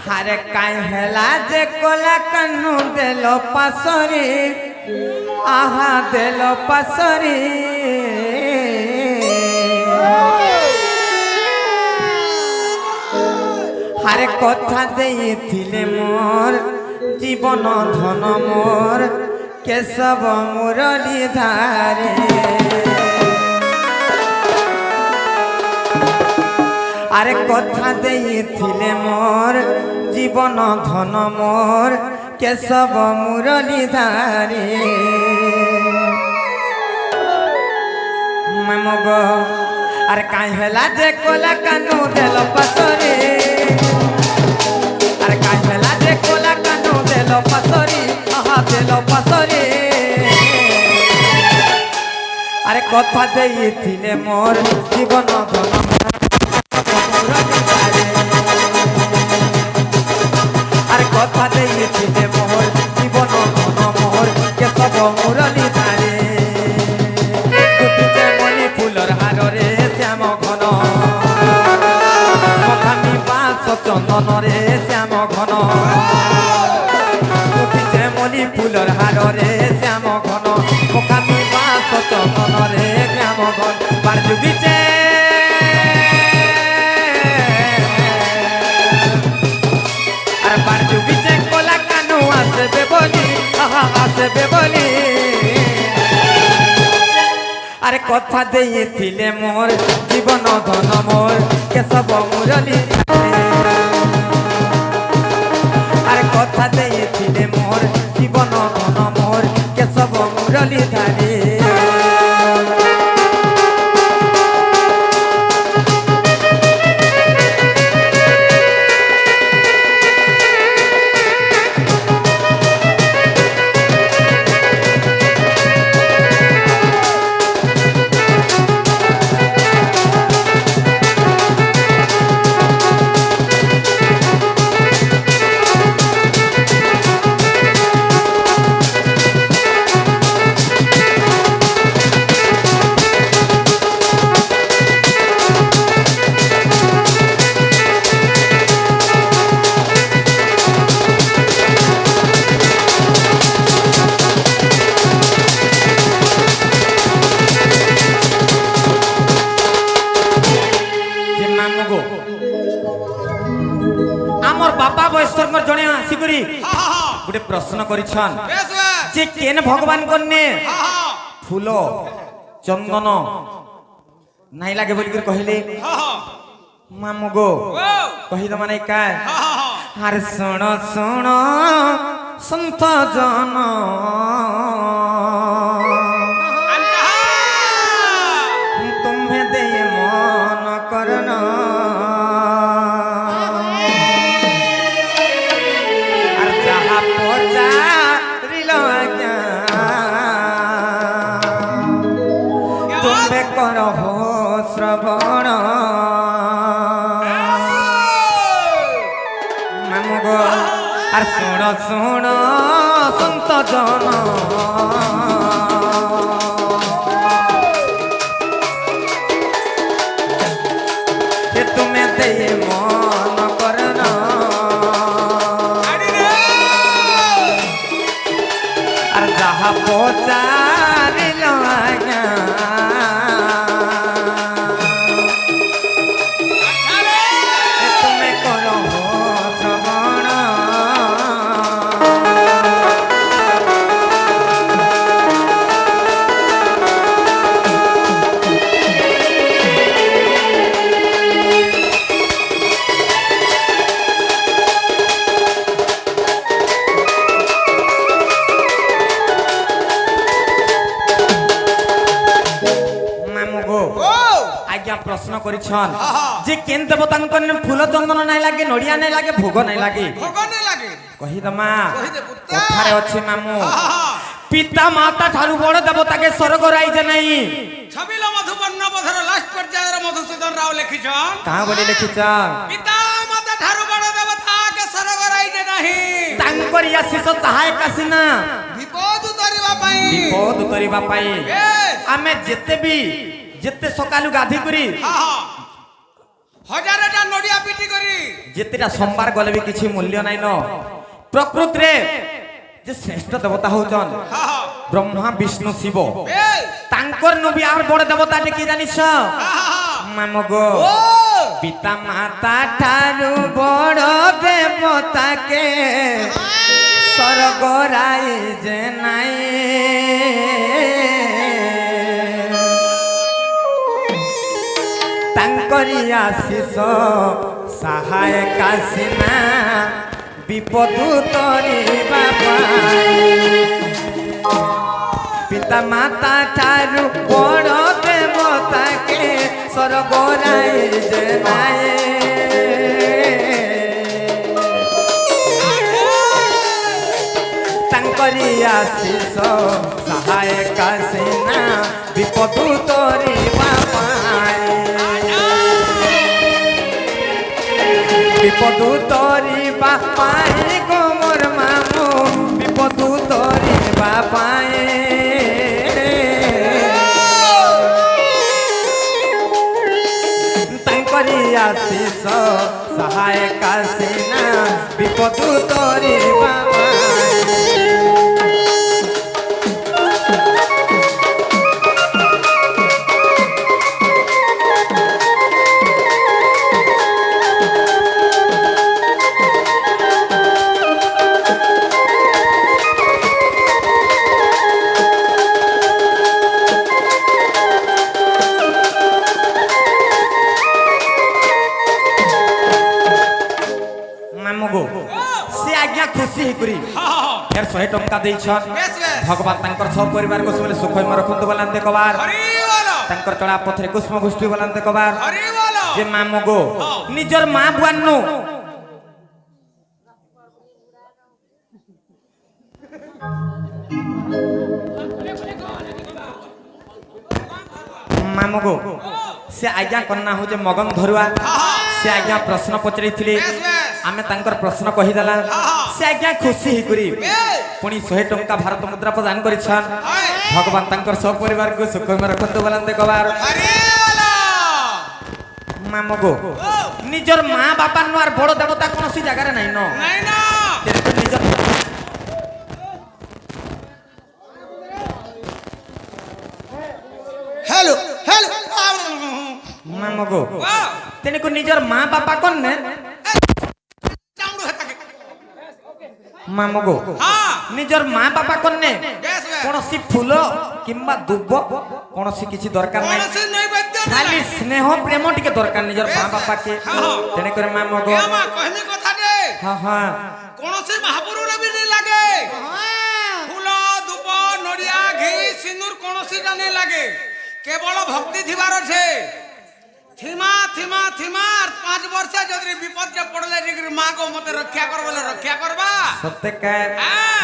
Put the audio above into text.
हारे काई हेला जे कोला कन्नु देलो पासरी आहा देलो पासरी हारे कथा देइथिले मोर जीवन धन मोर केशव मुरली धारे आरे कथा देइथिले मोर जीवन धन मोर केशव मुरली धारे ममगो अरे काई हेला जे कोला कानू देलो पासरी अरे काई हेला जे कोला कानू देलो पासरी आहा देलो पासरी अरे कथा देइथिले मोर जीवन धन अरे कथा देइथिले मोर जीवन धन मोर केशव मुरली धारे गुथिते मणि फुलर हार रे श्याम घन मखामी बास चंदन रे श्याम घन गुथिते मणि फुलर हार रे श्याम घन मखामी बास चंदन रे श्याम घन बारजुगिचे अरे बारजुगिचे कोला कानू आसबे बोली आहा आसबे बोली अरे कथा देइथिले मोर जीवन धन मोर केशव मुरली अरे कथा देइथिले मोर जीवन धन मोर केशव मुरली धारे बापा वैश्वर जड़े आसिकरी गोटे प्रश्न करिछन जे केन भगवान कन्ने फूल चंदन नहीं लागे बोल कहले मामू गो कही तो माने का हर सुन सुन संत जन तुम्हें दे मन करना श्रवण मामगो आर सुण सुण संत जन तुम्हें दे मन करना आर जहा पचारिल आज्ञा प्रश्न करिछन जे केन देवतान कने फूल चंदन नहीं लागे नड़िया नहीं लागे भोग नहीं लागे कही दमा कथारे अछि मामू पिता माता ठारू बड़ देवता के स्वर्ग राइजे नहीं छबिला मधुबन्न बधर लास्ट पर्याय रे मधुसूदन राव लिखिछन कहां बोली लिखिछन पिता माता ठारू बड़ देवता के स्वर्ग राइजे नहीं तांकर आशीष सहाय कासिना विपद उतरिबा पाई आमे जेते भी जेते सकालु गाधी करी হজারেটা নড়িয়া পিটি করি যেতেটা সোমবার গলে বি কিছু মূল্য নাই ন প্রকৃতিরে যে শ্রেষ্ঠ দেবতা হউছন হা হা ব্রহ্মা বিষ্ণু শিব এই তাঙ্কর নবী আর বড় দেবতাটি কি জানিস হা হা মামগো ও পিতা মাতা ঠারু বড় দেবতাকে স্বর্গরাই যে নাই তাঙ্করি আশিস সাহায় কাশিনা বিপদু তরিবা পিতা মাতা ঠারু বড় দেবতাকে স্বর্গরাই যে নাই তাঙ্করি আশিস সাহায় কাশিনা বিপদু তরিবা বিপদু তরিবা পাই গো মোর মামু বিপদু তরিবা পাই তাঙ্করি আশিস সাহায় কাশিনা বিপদু তরিবা পাই মামগো সে আজ্ঞা খুশি হইকরি হা হা এর 100 টঙ্কা দেইছন বেশ বেশ ভগবান তাঙ্কর সব পরিবার কো সবলে সুখময় রখন্তু বলান্তে কবার হরি বলো তাঙ্কর চড়া পথরে কুষ্ম গোষ্ঠী বলান্তে কবার হরি বলো যে মামগো নিজর মা বুয়ান্নু মামগো সে আজ্ঞা কন্যা হচ্ছে মগন ধরুয়া সে আজ্ঞা প্রশ্ন পচারিଥିଲେ বেশ বেশ আমি তাঙ্কর প্রশ্ন কহিদেলা সে আজ্ঞা খুশি হইকরি বেশ পুনি 100 টঙ্কা ভারত মুদ্রা প্রদান করিছন হয় ভগবান তাঙ্কর সব পরিবার কো সুখময় রখন্তু বলান্তে কবার হরি বলো মামগো নিজর মা বাপা নু আর বড় দেবতা কোনসি জায়গারে নাই ন নাই না নিজর হ্যালো হ্যালো মামগো ওয়াও তেনিকু নিজর মা বাপা কোন নে চামড়ু হেতাকে মামগো হ্যাঁ নিজর মা বাপা কোন নে বেশ বেশ কোনসি ফুল কিংবা দুব্ব কোনসি কিছু দরকার নাই কোনসি নৈবেদ্য খালি স্নেহ প্রেম টিকে দরকার নিজর মা বাপা কে তেনে করে মামগো আমা কহনি কথা দে হ্যাঁ হ্যাঁ কোনসি মহাপুরুরে বি নি লাগে ফুল ধূপ নড়িয়া ঘি সিন্দুর কোনসি জানি লাগে কেবল ভক্তি থিবার আছে থিমা থিমা থিমা 5 বর্ষে যদি বিপদে পড়লে যে মা গো মতে রক্ষা করবলে রক্ষা করবা সত্যি কে হ্যাঁ